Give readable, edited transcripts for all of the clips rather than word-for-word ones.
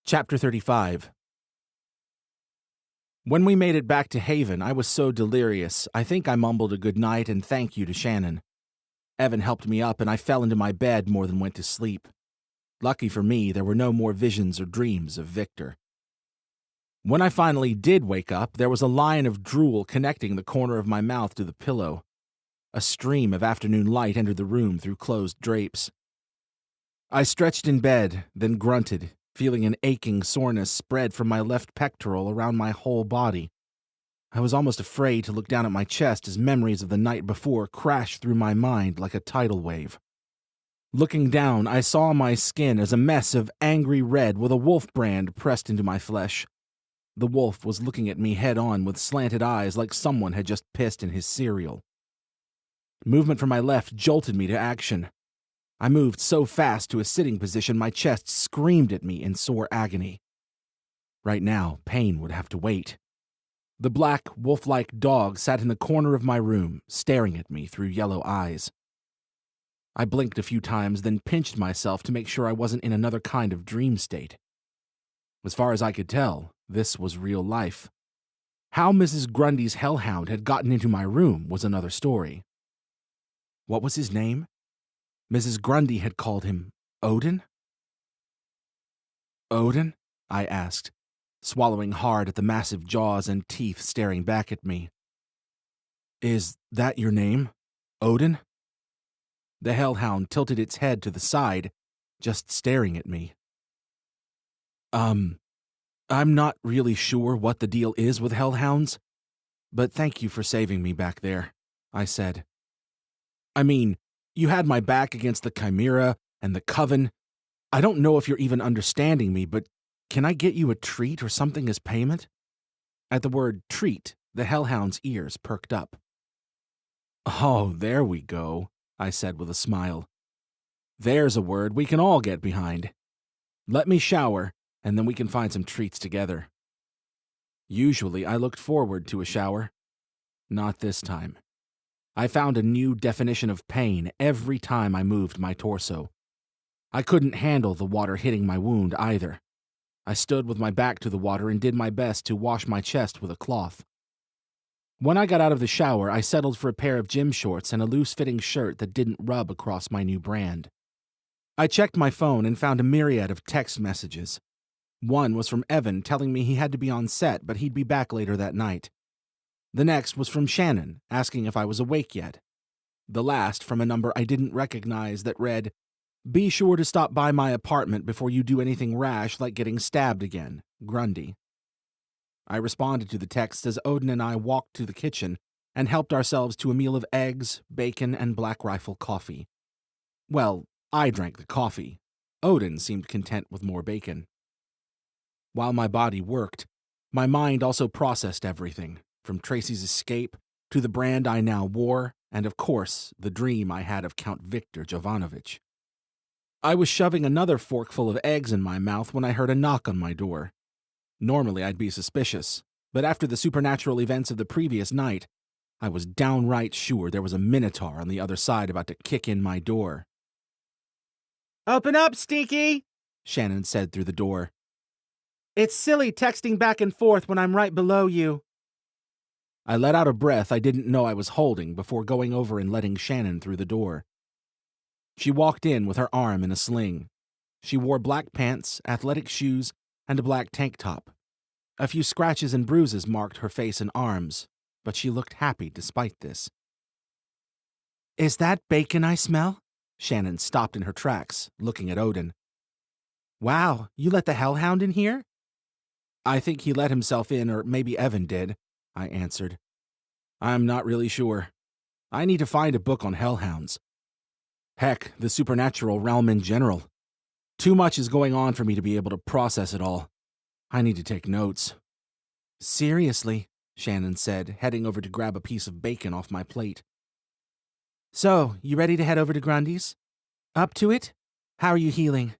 Chapter 35. When we made it back to Haven, I was so delirious, I think I mumbled a good night and thank you to Shannon. Evan helped me up and I fell into my bed more than went to sleep. Lucky for me, there were no more visions or dreams of Victor. When I finally did wake up, there was a line of drool connecting the corner of my mouth to the pillow. A stream of afternoon light entered the room through closed drapes. I stretched in bed, then grunted, feeling an aching soreness spread from my left pectoral around my whole body. I was almost afraid to look down at my chest as memories of the night before crashed through my mind like a tidal wave. Looking down, I saw my skin as a mess of angry red with a wolf brand pressed into my flesh. The wolf was looking at me head-on with slanted eyes like someone had just pissed in his cereal. Movement from my left jolted me to action. I moved so fast to a sitting position my chest screamed at me in sore agony. Right now, pain would have to wait. The black, wolf-like dog sat in the corner of my room, staring at me through yellow eyes. I blinked a few times, then pinched myself to make sure I wasn't in another kind of dream state. As far as I could tell, this was real life. How Mrs. Grundy's hellhound had gotten into my room was another story. What was his name? Mrs. Grundy had called him Odin? Odin? I asked, swallowing hard at the massive jaws and teeth staring back at me. Is that your name? Odin? The hellhound tilted its head to the side, just staring at me. I'm not really sure what the deal is with hellhounds, but thank you for saving me back there, I said. I mean, you had my back against the chimera and the coven. I don't know if you're even understanding me, but can I get you a treat or something as payment? At the word treat, the hellhound's ears perked up. Oh, there we go, I said with a smile. There's a word we can all get behind. Let me shower, and then we can find some treats together. Usually I looked forward to a shower. Not this time. I found a new definition of pain every time I moved my torso. I couldn't handle the water hitting my wound either. I stood with my back to the water and did my best to wash my chest with a cloth. When I got out of the shower, I settled for a pair of gym shorts and a loose-fitting shirt that didn't rub across my new brand. I checked my phone and found a myriad of text messages. One was from Evan telling me he had to be on set, but he'd be back later that night. The next was from Shannon, asking if I was awake yet. The last from a number I didn't recognize that read, "Be sure to stop by my apartment before you do anything rash like getting stabbed again, Grundy." I responded to the text as Odin and I walked to the kitchen and helped ourselves to a meal of eggs, bacon, and Black Rifle coffee. Well, I drank the coffee. Odin seemed content with more bacon. While my body worked, my mind also processed everything. From Tracy's escape, to the brand I now wore, and of course, the dream I had of Count Victor Jovanovich. I was shoving another forkful of eggs in my mouth when I heard a knock on my door. Normally I'd be suspicious, but after the supernatural events of the previous night, I was downright sure there was a minotaur on the other side about to kick in my door. "Open up, Stinky!" Shannon said through the door. "It's silly texting back and forth when I'm right below you." I let out a breath I didn't know I was holding before going over and letting Shannon through the door. She walked in with her arm in a sling. She wore black pants, athletic shoes, and a black tank top. A few scratches and bruises marked her face and arms, but she looked happy despite this. "Is that bacon I smell?" Shannon stopped in her tracks, looking at Odin. "Wow, you let the hellhound in here?" "I think he let himself in, or maybe Evan did," I answered. "I'm not really sure. I need to find a book on hellhounds. Heck, the supernatural realm in general. Too much is going on for me to be able to process it all. I need to take notes." "Seriously," Shannon said, heading over to grab a piece of bacon off my plate. "So, you ready to head over to Grundy's? Up to it? How are you healing?"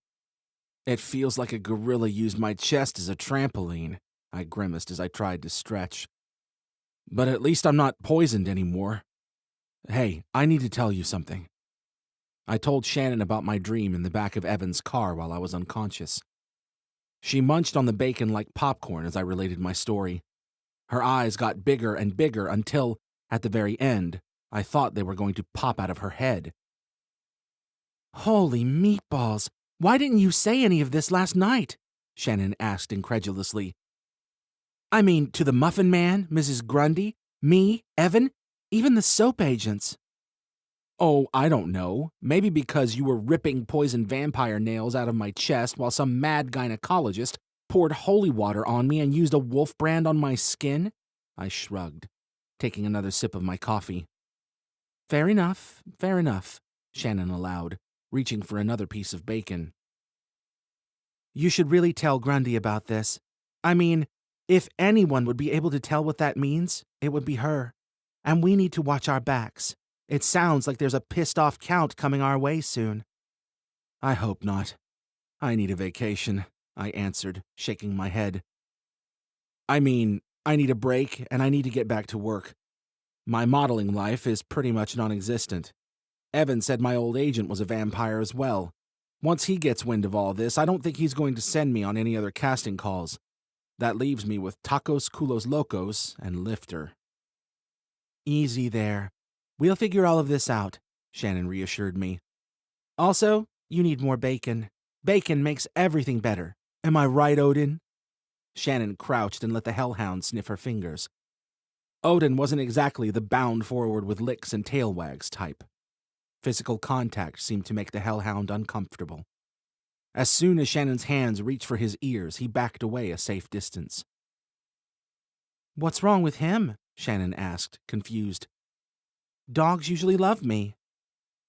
"It feels like a gorilla used my chest as a trampoline," I grimaced as I tried to stretch. "But at least I'm not poisoned anymore. Hey, I need to tell you something." I told Shannon about my dream in the back of Evan's car while I was unconscious. She munched on the bacon like popcorn as I related my story. Her eyes got bigger and bigger until, at the very end, I thought they were going to pop out of her head. "Holy meatballs! Why didn't you say any of this last night?" Shannon asked incredulously. "I mean, to the Muffin Man, Mrs. Grundy, me, Evan, even the soap agents." "Oh, I don't know. Maybe because you were ripping poison vampire nails out of my chest while some mad gynecologist poured holy water on me and used a wolf brand on my skin?" I shrugged, taking another sip of my coffee. Fair enough, Shannon allowed, reaching for another piece of bacon. "You should really tell Grundy about this. I mean, if anyone would be able to tell what that means, it would be her. And we need to watch our backs. It sounds like there's a pissed-off count coming our way soon." "I hope not. I need a vacation," I answered, shaking my head. "I mean, I need a break, and I need to get back to work. My modeling life is pretty much non-existent. Evan said my old agent was a vampire as well. Once he gets wind of all this, I don't think he's going to send me on any other casting calls. That leaves me with Tacos Culos Locos and Lifter." "Easy there. We'll figure all of this out," Shannon reassured me. "Also, you need more bacon. Bacon makes everything better. Am I right, Odin?" Shannon crouched and let the hellhound sniff her fingers. Odin wasn't exactly the bound forward with licks and tail wags type. Physical contact seemed to make the hellhound uncomfortable. As soon as Shannon's hands reached for his ears, he backed away a safe distance. "What's wrong with him?" Shannon asked, confused. "Dogs usually love me."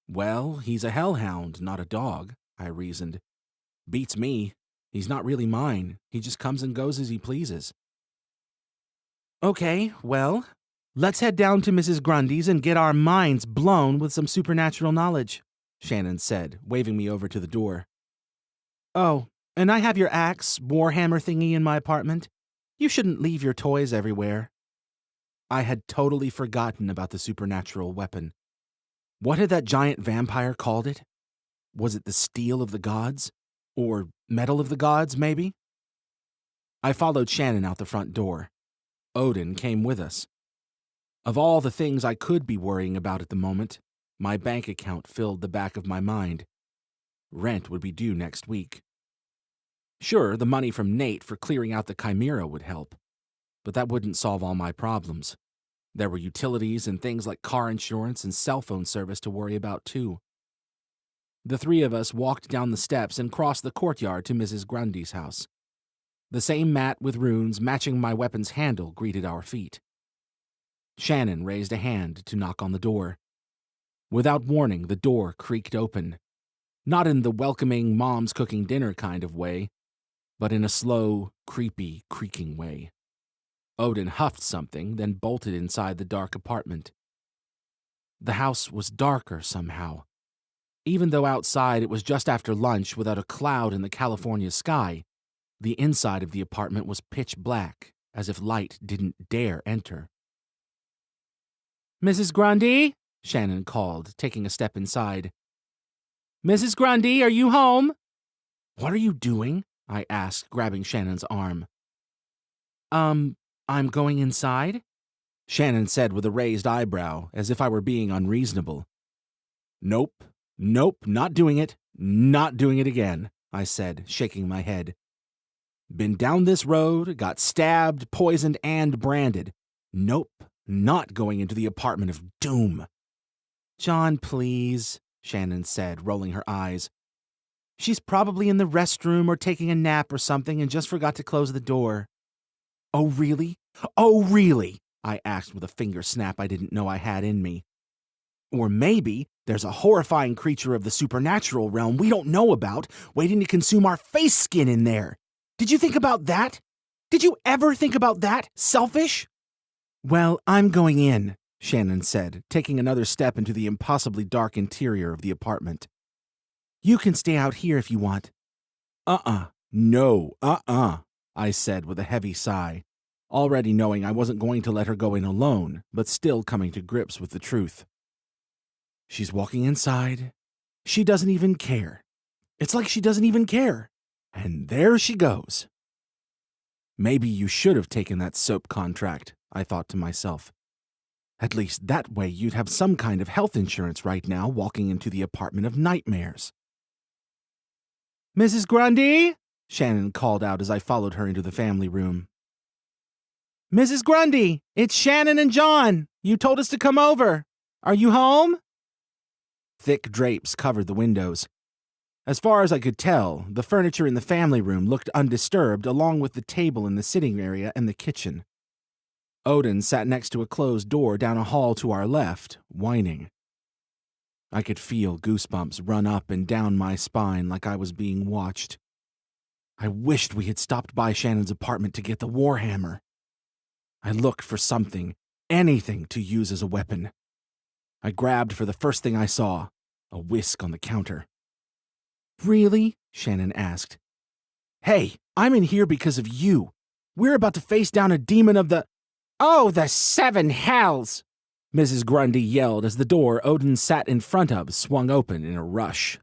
"Well, he's a hellhound, not a dog," I reasoned. "Beats me. He's not really mine. He just comes and goes as he pleases." "Okay, well, let's head down to Mrs. Grundy's and get our minds blown with some supernatural knowledge," Shannon said, waving me over to the door. "Oh, and I have your axe, warhammer thingy in my apartment. You shouldn't leave your toys everywhere." I had totally forgotten about the supernatural weapon. What had that giant vampire called it? Was it the steel of the gods? Or metal of the gods, maybe? I followed Shannon out the front door. Odin came with us. Of all the things I could be worrying about at the moment, my bank account filled the back of my mind. Rent would be due next week. Sure, the money from Nate for clearing out the chimera would help, but that wouldn't solve all my problems. There were utilities and things like car insurance and cell phone service to worry about, too. The three of us walked down the steps and crossed the courtyard to Mrs. Grundy's house. The same mat with runes matching my weapon's handle greeted our feet. Shannon raised a hand to knock on the door. Without warning, the door creaked open. Not in the welcoming mom's cooking dinner kind of way, but in a slow, creepy, creaking way. Odin huffed something, then bolted inside the dark apartment. The house was darker somehow. Even though outside it was just after lunch without a cloud in the California sky, the inside of the apartment was pitch black, as if light didn't dare enter. "Mrs. Grundy?" Shannon called, taking a step inside. "Mrs. Grundy, are you home?" "What are you doing?" I asked, grabbing Shannon's arm. I'm going inside," Shannon said with a raised eyebrow, as if I were being unreasonable. Nope, not doing it again," I said, shaking my head. "Been down this road, got stabbed, poisoned, and branded. Nope, not going into the apartment of doom." "John, please," Shannon said, rolling her eyes. "She's probably in the restroom or taking a nap or something and just forgot to close the door." "Oh, really? Oh, really?" I asked with a finger snap I didn't know I had in me. "Or maybe there's a horrifying creature of the supernatural realm we don't know about waiting to consume our face skin in there. Did you think about that? Did you ever think about that, selfish?" "Well, I'm going in," Shannon said, taking another step into the impossibly dark interior of the apartment. "You can stay out here if you want." No, I said with a heavy sigh, already knowing I wasn't going to let her go in alone, but still coming to grips with the truth. She's walking inside. She doesn't even care. It's like she doesn't even care. And there she goes. Maybe you should have taken that soap contract, I thought to myself. At least that way you'd have some kind of health insurance right now walking into the apartment of nightmares. Mrs. Grundy? Shannon called out as I followed her into the family room. Mrs. Grundy, it's Shannon and John. You told us to come over. Are you home? Thick drapes covered the windows. As far as I could tell, the furniture in the family room looked undisturbed, along with the table in the sitting area and the kitchen. Odin sat next to a closed door down a hall to our left, whining. I could feel goosebumps run up and down my spine like I was being watched. I wished we had stopped by Shannon's apartment to get the warhammer. I looked for something, anything to use as a weapon. I grabbed for the first thing I saw, a whisk on the counter. Really? Shannon asked. Hey, I'm in here because of you. We're about to face down a demon of the... Oh, the seven hells! Mrs. Grundy yelled as the door Odin sat in front of swung open in a rush.